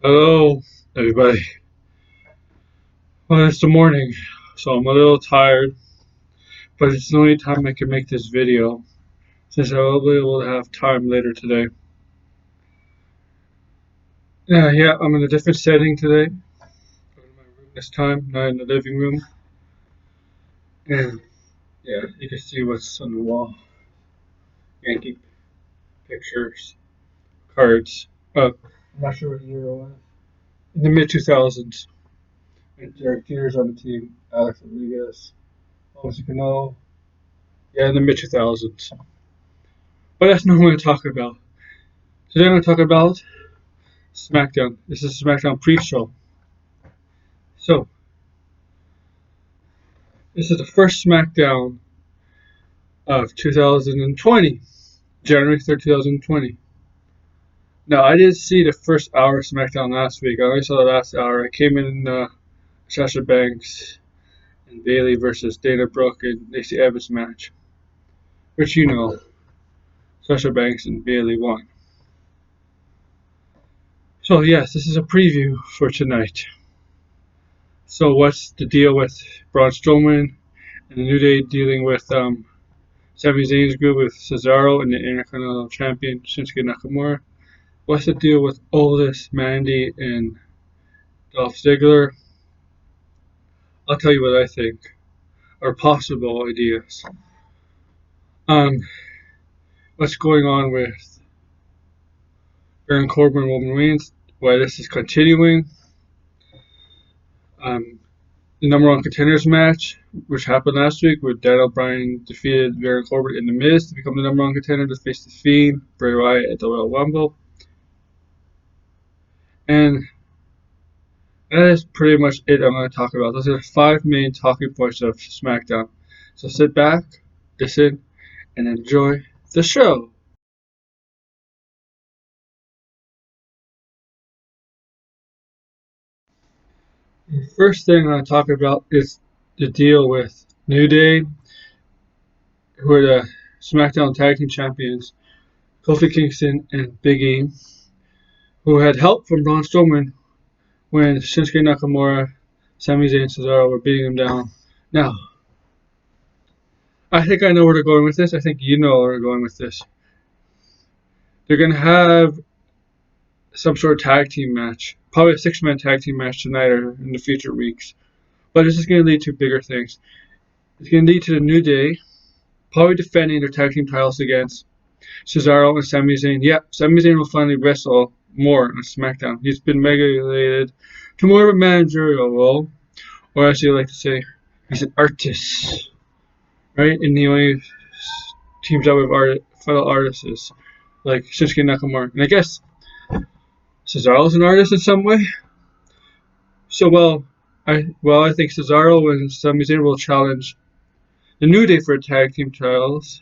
Hello, everybody. Well, it's the morning, so I'm a little tired, but it's the only time I can make this video, since I will be able to have time later today. Yeah, I'm in a different setting today. I'm in my room this time, not in the living room. And yeah, you can see what's on the wall. Yankee pictures, cards. I'm not sure what year it was. In the mid 2000s. And Derek Jeter's on the team. Alexa Bliss, you can know. Yeah, in the mid 2000s. But that's not what I'm going to talk about. Today I'm going to talk about Smackdown. This is Smackdown pre-show. So, this is the first Smackdown of 2020, January 3rd, 2020. Now, I didn't see the first hour of Smackdown last week. I only saw the last hour. I came in Sasha Banks and Bayley versus Dana Brooke and Lacy Evans match, which you know, Sasha Banks and Bayley won. So, yes, this is a preview for tonight. So, what's the deal with Braun Strowman and the New Day dealing with Sami Zayn's group with Cesaro and the Intercontinental Champion Shinsuke Nakamura? What's the deal with Otis, Mandy, and Dolph Ziggler? I'll tell you what I think are possible ideas. What's going on with King Corbin and Roman Reigns? Why this is continuing? The number one contenders match, which happened last week, where Daniel Bryan defeated Baron Corbin in the Miz to become the number one contender to face the Fiend, Bray Wyatt at the Royal Rumble. And that is pretty much it I'm going to talk about. Those are the 5 main talking points of SmackDown. So sit back, listen, and enjoy the show. The first thing I'm going to talk about is the deal with New Day, who are the SmackDown Tag Team Champions, Kofi Kingston and Big E, who had help from Braun Strowman when Shinsuke Nakamura, Sami Zayn, and Cesaro were beating them down. Now, I think I know where they're going with this. I think you know where they're going with this. They're going to have some sort of tag team match, probably a 6-man tag team match tonight or in the future weeks. But this is going to lead to bigger things. It's going to lead to the New Day probably defending their tag team titles against Cesaro and Sami Zayn. Yep, Sami Zayn will finally wrestle more on SmackDown. He's been relegated to more of a managerial role, or as you like to say, he's an artist, right? And he only teams up with fellow artists like Shinsuke Nakamura. And I guess Cesaro's an artist in some way. So I think Cesaro and Sami Zayn will challenge the New Day for tag team titles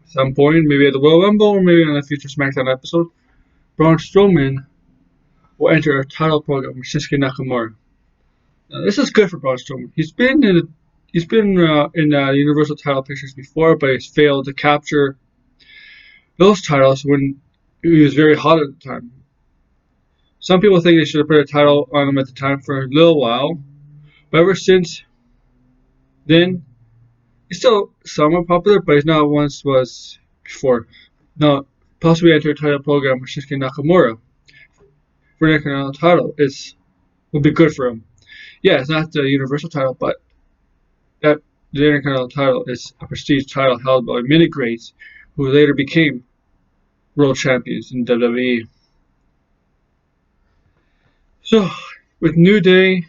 at some point, maybe at the Royal Rumble or maybe on a future SmackDown episode. Braun Strowman will enter a title program with Shinsuke Nakamura. Now, this is good for Braun Strowman. He's been in Universal title pictures before, but he's failed to capture those titles when he was very hot at the time. Some people think they should have put a title on him at the time for a little while, but ever since then, he's still somewhat popular, but he's not once was before. Now, possibly enter a title program with Shinsuke Nakamura for an Intercontinental title will be good for him. Yeah, it's not the Universal title, but the Intercontinental title is a prestige title held by many greats who later became world champions in WWE. So, with New Day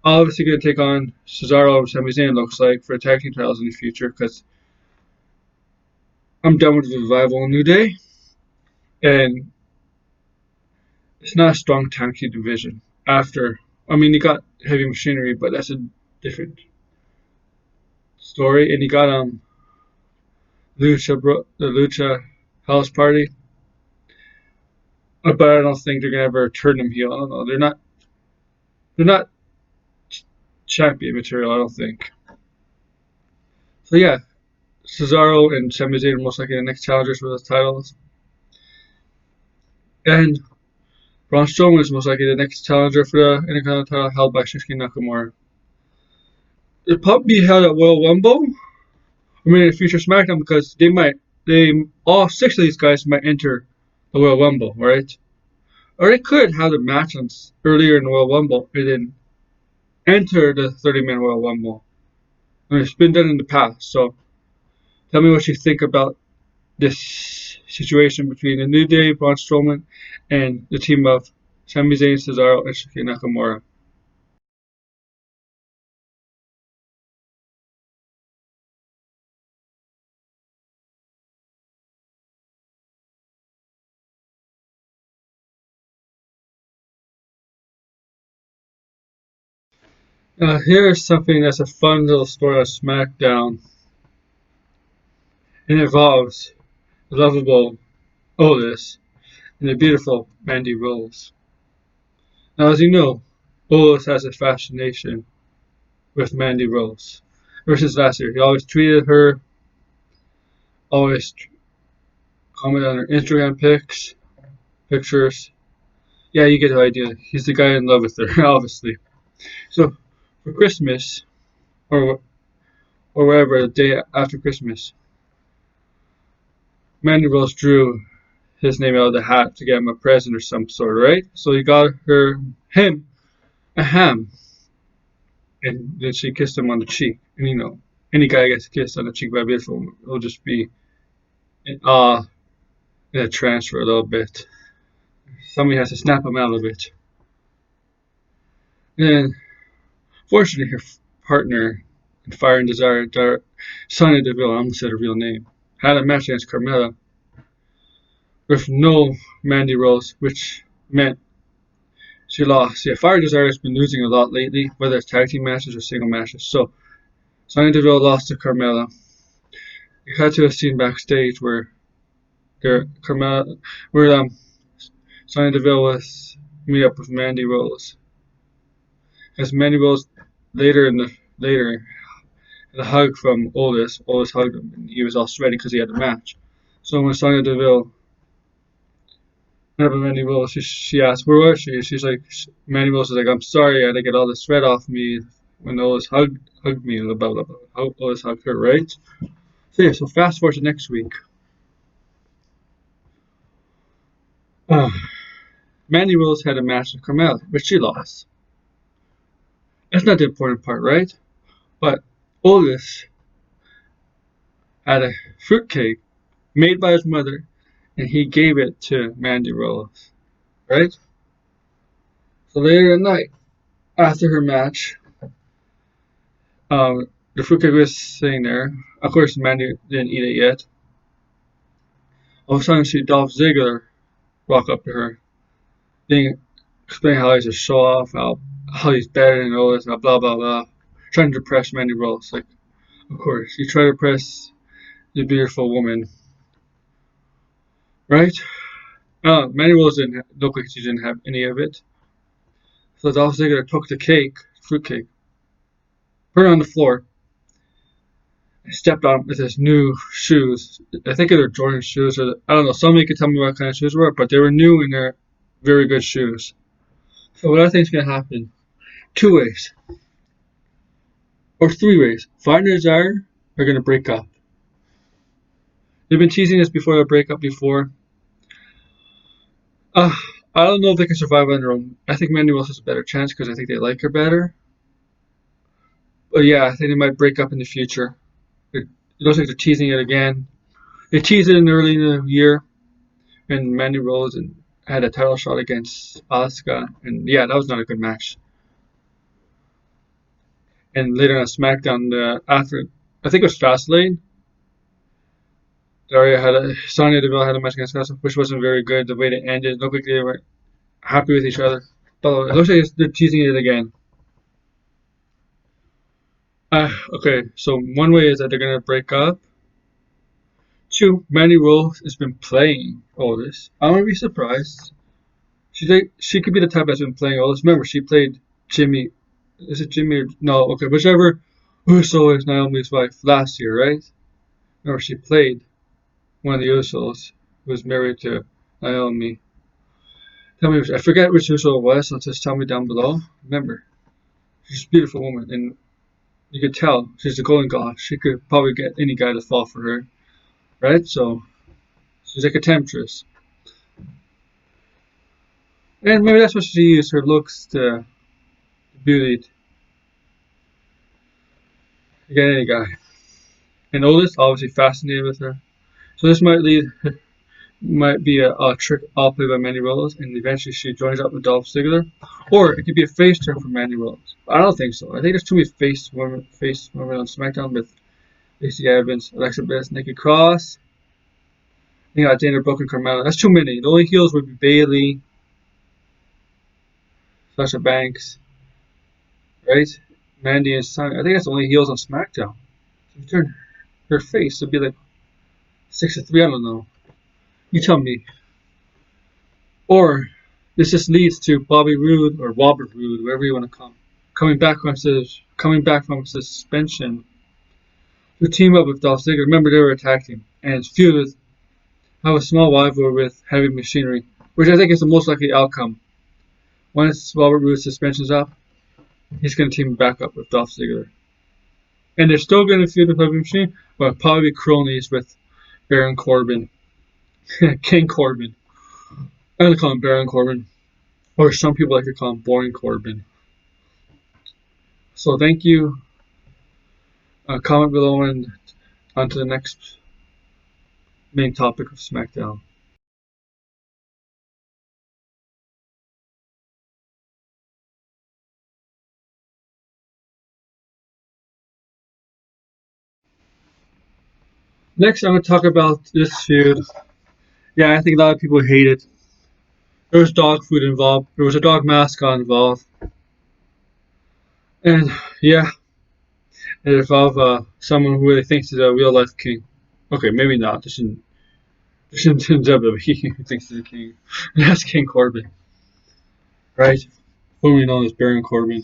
obviously going to take on Cesaro and Sami Zayn, looks like, for tag team titles in the future, because I'm done with the revival in New Day, and it's not a strong tag team division. You got Heavy Machinery, but that's a different story, and you got the Lucha House Party, but I don't think they're gonna ever turn them heel. I don't know. They're not champion material. I don't think. So yeah, Cesaro and Sami Zayn are most likely the next challengers for those titles. And Braun Strowman is most likely the next challenger for the Intercontinental title held by Shinsuke Nakamura. It'll probably be held at Royal Rumble. I mean, in future SmackDown, because all 6 of these guys might enter the Royal Rumble, right? Or they could have the match earlier in the Royal Rumble and then enter the 30-man Royal Rumble. I mean, it's been done in the past, so tell me what you think about this situation between the New Day, Braun Strowman, and the team of Sami Zayn, Cesaro, and Shinsuke Nakamura. Here's something that's a fun little story of SmackDown. It involves the lovable Otis and the beautiful Mandy Rose. Now, as you know, Otis has a fascination with Mandy Rose. Ever since last year, he always tweeted her, always commented on her Instagram pictures. Yeah, you get the idea. He's the guy in love with her, obviously. So, for Christmas, or whatever, the day after Christmas, Mandy Rose drew his name out of the hat to get him a present or some sort, right? So he got him a ham, and then she kissed him on the cheek. And any guy gets kissed on the cheek by a beautiful woman, it'll just be in awe, in a trance for a little bit. Somebody has to snap him out of it. And then, fortunately, her partner in Fire and Desire, Sonya Deville, I almost said her real name, had a match against Carmella with no Mandy Rose, which meant she lost. Yeah, Fire Desire has been losing a lot lately, whether it's tag team matches or single matches. So, Sonya Deville lost to Carmella. You had to have seen backstage where Sonya Deville was meet up with Mandy Rose. As Mandy Rose later had a hug from Otis hugged him, and he was all sweaty because he had a match. So when Sonya Deville met up with Mandy Rose, she asked, where was she? She's like, Mandy Rose was like, I'm sorry, I had to get all the sweat off me when Otis hugged me, blah, blah, blah. Otis hugged her, right? So yeah, so fast forward to next week. Mandy Rose had a match with Carmella, but she lost. That's not the important part, right? But Otis had a fruitcake made by his mother, and he gave it to Mandy Rose, right? So later that night, after her match, the fruitcake was sitting there. Of course, Mandy didn't eat it yet. All of a sudden, she Dolph Ziggler walk up to her, explain how he's a show off, how he's better than Otis, blah blah blah, trying to depress Mandy Rose. Like, of course, you try to press the beautiful woman, right? Mandy Rose didn't look like she didn't have any of it. So Dolph Ziggler took the fruitcake, put it on the floor, and stepped on it with his new shoes. I think they're Jordan shoes, or I don't know. Somebody could tell me what kind of shoes were, but they were new and they're very good shoes. So what I think is going to happen, 2 ways, or 3 ways. Fire and Desire are going to break up. They've been teasing this before they break up before. I don't know if they can survive on their own. I think Mandy Rose has a better chance because I think they like her better. But yeah, I think they might break up in the future. It looks like they're teasing it again. They teased it early in the year when Mandy Rose had a title shot against Asuka, and yeah, that was not a good match. And later on SmackDown, after I think it was Fastlane, Sonya Deville had a match against Asuka, which wasn't very good. The way it ended, it looked like they were happy with each other. But it looks like they're teasing it again. Okay, so one way is that they're gonna break up. 2, Mandy Rose has been playing all this. I wouldn't be surprised. She could be the type that's been playing all this. Remember, she played Jimmy. Is it Jimmy or no? Okay, whichever. Uso is Naomi's wife last year, right? Remember, she played one of the Usos who was married to Naomi. Tell me, I forget which Uso it was, so just tell me down below. Remember, she's a beautiful woman, and you could tell she's a golden goddess. She could probably get any guy to fall for her, right? So she's like a temptress, and maybe that's what she used her looks to beauty to get any guy. And Otis obviously fascinated with her, so this might be a trick all played by Mandy Rose, and eventually she joins up with Dolph Ziggler, or it could be a face turn for Mandy Rose. But I don't think so. I think there's too many face women on SmackDown with Lacy Evans, Alexa Bliss, nikkicross. You got Danabrooke and Carmella. That's too many. The only heels would be Bayley, Sasha Banks, right? Mandy and Sun. I think that's the only heels on SmackDown. So if you turn her face, it'd be like 6-3. I don't know. You tell me. Or this just leads to Bobby Roode or Robert Roode, whatever you want to call him, coming back from suspension to team up with Dolph Ziggler. Remember, they were a tag team and feud with have a small rivalry with Heavy Machinery, which I think is the most likely outcome. Once Robert Roode's suspension's up, he's going to team back up with Dolph Ziggler. And they're still going to feud with Heavy Machinery, but probably cronies with Baron Corbin. King Corbin. I like to call him Baron Corbin. Or some people like to call him Boring Corbin. So thank you. Comment below and on to the next main topic of SmackDown. Next, I'm going to talk about this feud. Yeah, I think a lot of people hate it. There was dog food involved. There was a dog mascot involved. And yeah, it involved someone who really thinks is a real life king. Okay, maybe not. This isn't WWE who thinks he's a king. And that's King Corbin. Right? Formerly known as Baron Corbin.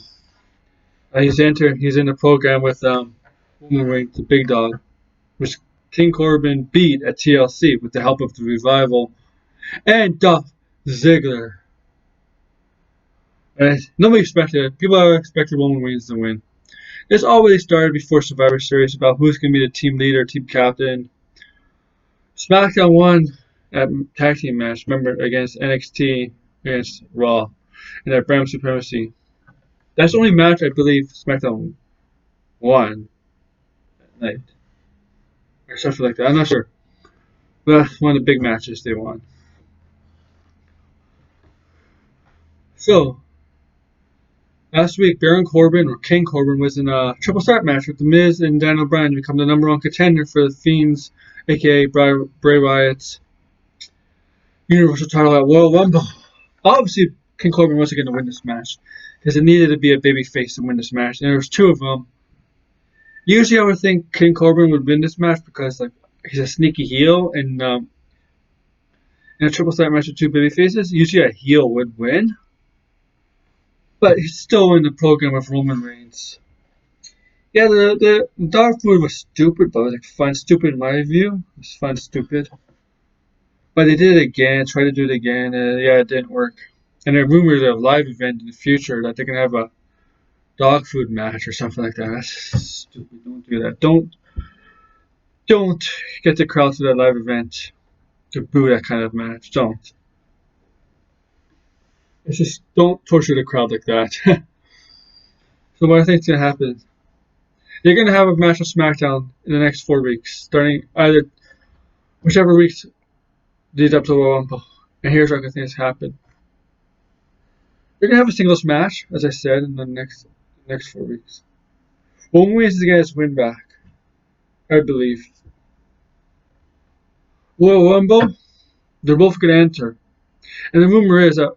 He's in the program with Woman Ring, the big dog, which King Corbin beat at TLC with the help of the Revival and Dolph Ziggler. Right? Nobody expected it. People expected Roman Reigns to win. This already started before Survivor Series about who's going to be the team leader, team captain. SmackDown won that tag team match, remember, against NXT, against Raw, in that Brand Supremacy. That's the only match I believe SmackDown won that night. Or something like that. I'm not sure. But that's one of the big matches they won. So, last week, Baron Corbin, or King Corbin, was in a triple threat match with themiz and Daniel Bryan to become the #1 contender for the Fiend's, aka Bray Wyatt's Universal title at Royal Rumble. Obviously, King Corbin wasn't going to win this match because it needed to be a babyface to win this match, and there was two of them. Usually, I would think King Corbin would win this match because he's a sneaky heel, and in a triple threat match with two babyfaces, usually a heel would win. But he's still in the program of Roman Reigns. Yeah, the dog food was stupid, but it was like fun stupid in my view. It was fun stupid. But they did it again, tried to do it again, and yeah, it didn't work. And there are rumors of a live event in the future that they're going to have a dog food match or something like that. That's stupid. Don't do that. Don't get the crowd to that live event to boo that kind of match. Don't. It's just don't torture the crowd like that. So what I think is going to happen, you're going to have a match on SmackDown in the next 4 weeks, starting either whichever weeks lead up to the Royal Rumble. And here's what I think has happened. You're going to have a singles match, as I said, in the next 4 weeks. Roman Reigns is going to get his win back, I believe. Royal Rumble, they're both going to enter. And the rumor is that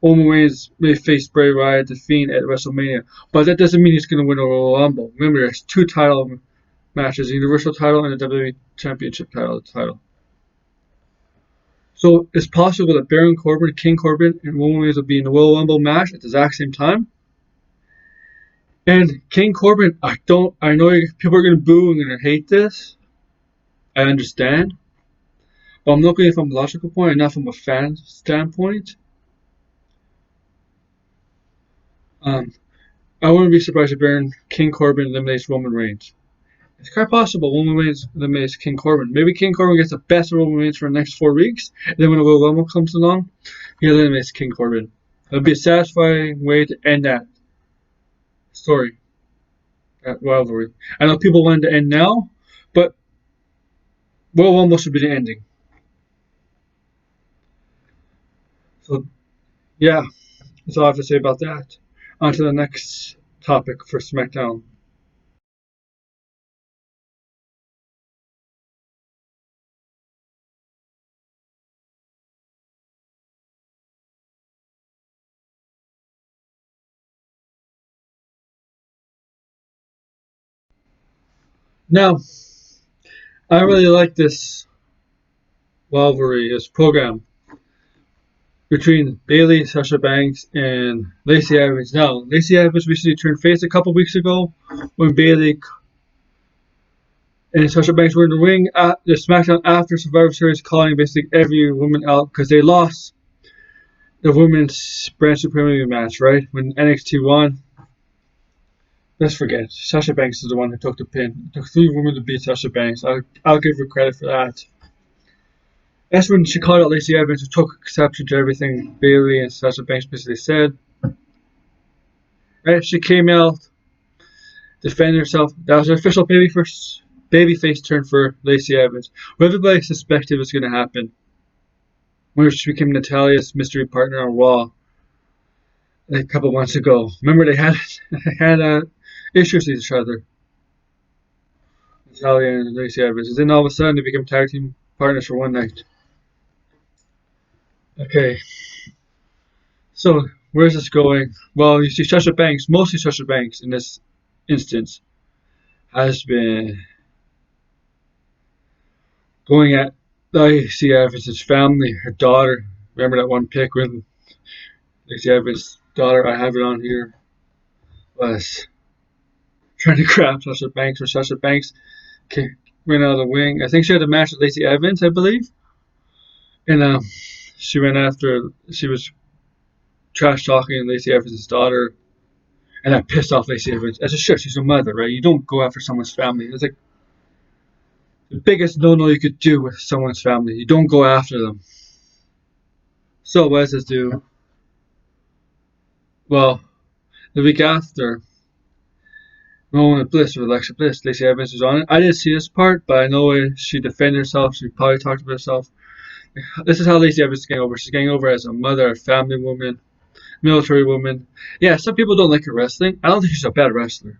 Roman Reigns may face Bray Wyatt, the Fiend, at WrestleMania. But that doesn't mean he's going to win a Royal Rumble. Remember, there's two title matches, the Universal title and the WWE Championship title. So it's possible that Baron Corbin, King Corbin, and Roman Reigns will be in the Royal Rumble match at the exact same time. And King Corbin, I know people are going to boo and going to hate this. I understand. But I'm looking from a logical point and not from a fan standpoint. I wouldn't be surprised if King Corbin eliminates Roman Reigns. It's quite possible Roman Reigns eliminates King Corbin. Maybe King Corbin gets the best of Roman Reigns for the next 4 weeks, and then when the Royal Rumble comes along, he eliminates King Corbin. It would be a satisfying way to end that story, that rivalry. I know people want it to end now, but Royal Rumble should be the ending. So, yeah, that's all I have to say about that. On to the next topic for SmackDown. Now, I really like this rivalry, this program between Bayley, Sasha Banks, and Lacy Evans. Now, Lacy Evans recently turned face a couple weeks ago when Bayley and Sasha Banks were in the ring at the SmackDown after Survivor Series, calling basically every woman out because they lost the women's brand supremacy match, right? When NXT won. Let's forget. Sasha Banks is the one who took the pin. It took 3 women to beat Sasha Banks. I'll give her credit for that. That's when she called out Lacy Evans, who took exception to everything Bayley and Sasha Banks basically said. Right? She came out, defended herself. That was her official babyface turn for Lacy Evans. What everybody suspected was going to happen when she became Natalya's mystery partner on Raw a couple months ago. Remember, they had issues with each other, Natalya and Lacy Evans. And then all of a sudden, they became tag team partners for one night. Okay, so where's this going? Well, you see, Sasha Banks, mostly Sasha Banks in this instance, has been going at Lacy Evans' family, her daughter. Remember that one pic with Lacy Evans' daughter? I have it on here. Was trying to grab Sasha Banks, or Sasha Banks ran out of the wing. I think she had a match with Lacy Evans, I believe. And she went after, she was trash talking Lacy Evans' daughter. And that pissed off Lacy Evans. As a should, she's a mother, right? You don't go after someone's family. It's like the biggest no-no you could do with someone's family. You don't go after them. So what does this do? Well, the week after, Roman Bliss with Alexa Bliss, Lacy Evans was on it. I didn't see this part, but I know she defended herself. She probably talked about herself. This is how Lacy Evans is getting over. She's getting over as a mother, a family woman, military woman. Yeah, some people don't like her wrestling. I don't think she's a bad wrestler.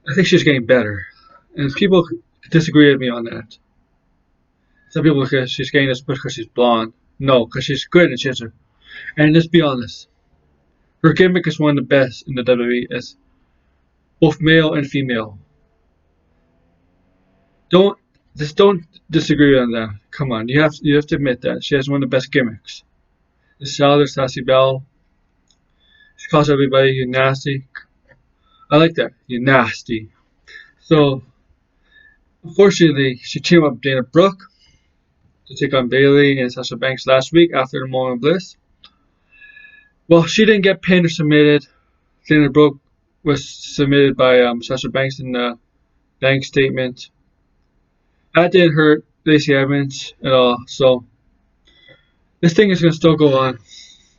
I think she's getting better. And people disagree with me on that. Some people look at she's getting this push because she's blonde. No, because she's good and she has her. And let's be honest, her gimmick is one of the best in the WWE. As both male and female. Don't don't disagree on that. Come on, you have to admit that she has one of the best gimmicks. The Salad Sassy Bell. She calls everybody you nasty. I like that. You nasty. So unfortunately, she teamed up with Danabrooke to take on Bayley and Sasha Banks last week after the Morning Bliss. Well, she didn't get pinned or submitted. Danabrooke was submitted by Sasha Banks in the bank statement. That didn't hurt Lacy Evans at all. So this thing is going to still go on.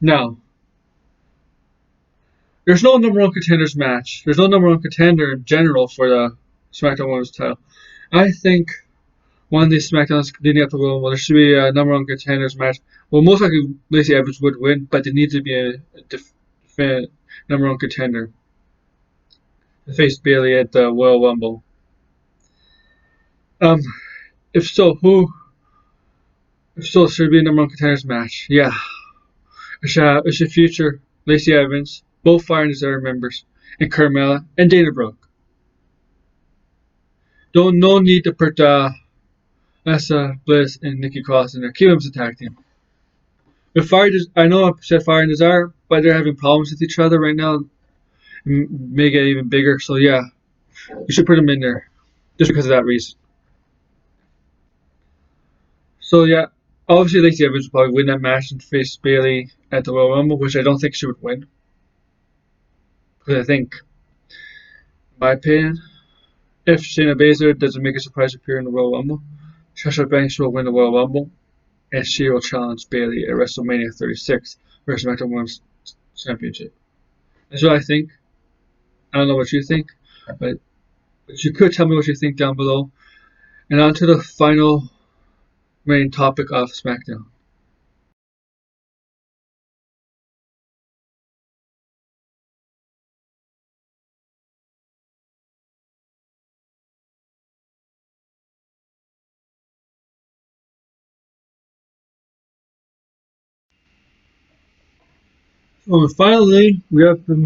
Now, there's no number one contenders match. There's no number one contender in general for the SmackDown Women's title. I think one of these SmackDowns leading up to Royal Rumble, there should be a number one contenders match. Well, most likely Lacy Evans would win, but there needs to be a definite number one contender to face Bayley at the Royal Rumble. Um, if so, who? If so, should be a number one contenders match. Yeah, it should feature Lacy Evans, both Fire and Desire members, and Carmella and Danabrooke. No need to put Alexa Bliss and nikkicross in there. Keep them as a tag team. With I know I said Fire and Desire, but they're having problems with each other right now. May get even bigger. So yeah, you should put them in there just because of that reason. So yeah, obviously Lacey Evans will probably win that match and face Bayley at the Royal Rumble, which I don't think she would win. Because I think, in my opinion, if Shayna Baszler doesn't make a surprise appearance in the Royal Rumble, Sasha Banks will win the Royal Rumble, and she will challenge Bayley at WrestleMania 36 for her SmackDown Women's Championship. That's what I think. I don't know what you think, but you could tell me what you think down below. And on to the final main topic of SmackDown. So finally, we have the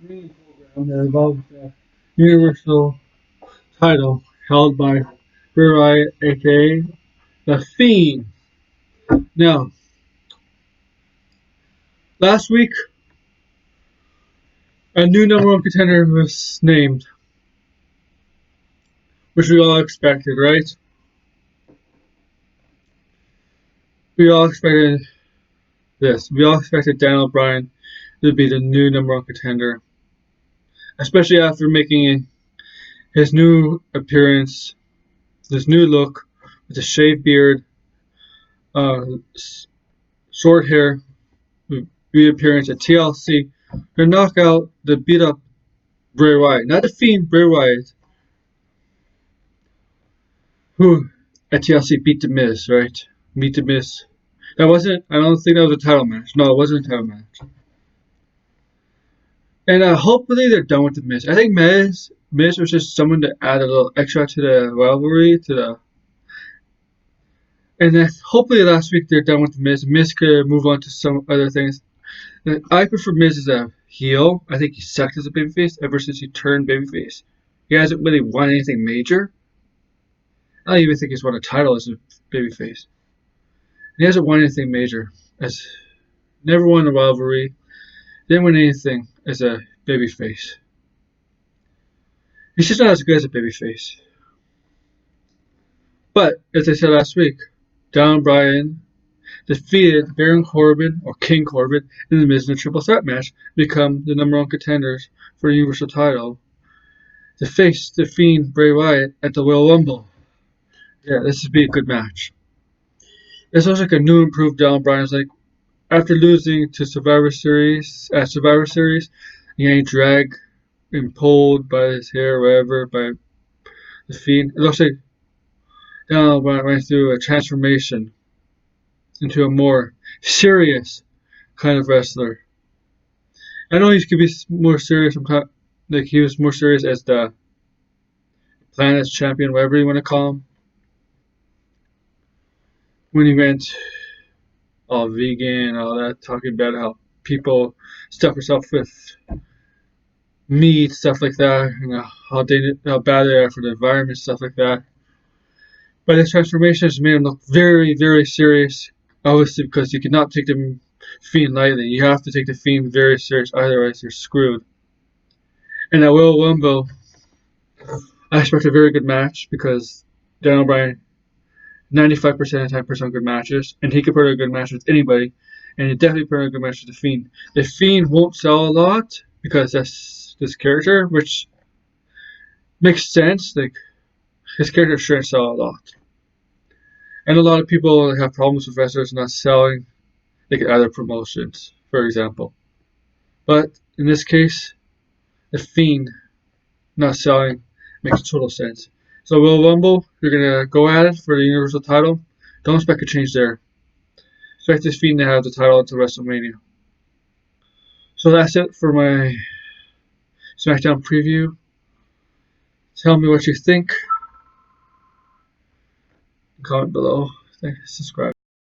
main program that involves the Universal title held by Bray, aka the Fiend. Now, last week, a new number one contender was named, which we all expected, right? We all expected this. We all expected Daniel Bryan to be the new number one contender, especially after making his new appearance, this new look with a shaved beard, uh, short hair, reappearance at TLC to knock out the beat up Bray Wyatt, not the Fiend, Bray Wyatt, who at TLC beat the Miz, right? Beat the Miz. That wasn't. I don't think that was a title match. No, it wasn't a title match. And hopefully they're done with the Miz. I think Miz was just someone to add a little extra to the rivalry, and then hopefully last week they're done with the Miz. Miz could move on to some other things. And I prefer Miz as a heel. I think he sucked as a babyface ever since he turned babyface. He hasn't really won anything major. I don't even think he's won a title as a babyface. He hasn't won anything major. As never won a rivalry. Didn't win anything as a babyface. He's just not as good as a babyface. But as I said last week, Daniel Bryan defeated Baron Corbin or King Corbin in the Miz in a triple threat match, become the number one contenders for the Universal title to face the Fiend Bray Wyatt at the Royal Rumble. Yeah, this would be a good match. This looks like a new improved Daniel Bryan's like after losing to Survivor Series, he dragged and pulled by his hair, whatever, by the Fiend. It looks like Daniel Bryan went through a transformation into a more serious kind of wrestler. I know he could be more serious, like he was more serious as the Planet's champion, whatever you want to call him. When he went all vegan, all that, talking about how people stuff themselves with meat, stuff like that, how bad they are for the environment, stuff like that. But his transformation has made him look very, very serious. Obviously, because you cannot take the Fiend lightly. You have to take the Fiend very serious, otherwise you're screwed. And at Royal Rumble, I expect a very good match because Daniel Bryan, 95% of the time, puts on good matches, and he can put on a good match with anybody, and he definitely put on a good match with the Fiend. The Fiend won't sell a lot because that's this character, which makes sense. Like his character shouldn't sell a lot, and a lot of people have problems with wrestlers not selling, like other promotions, for example. But in this case, the Fiend not selling makes total sense. So Royal Rumble, you're gonna go at it for the Universal title. Don't expect a change there. Expect this Fiend to have the title until WrestleMania. So that's it for my SmackDown preview. Tell me what you think. Comment below. Thanks. Subscribe.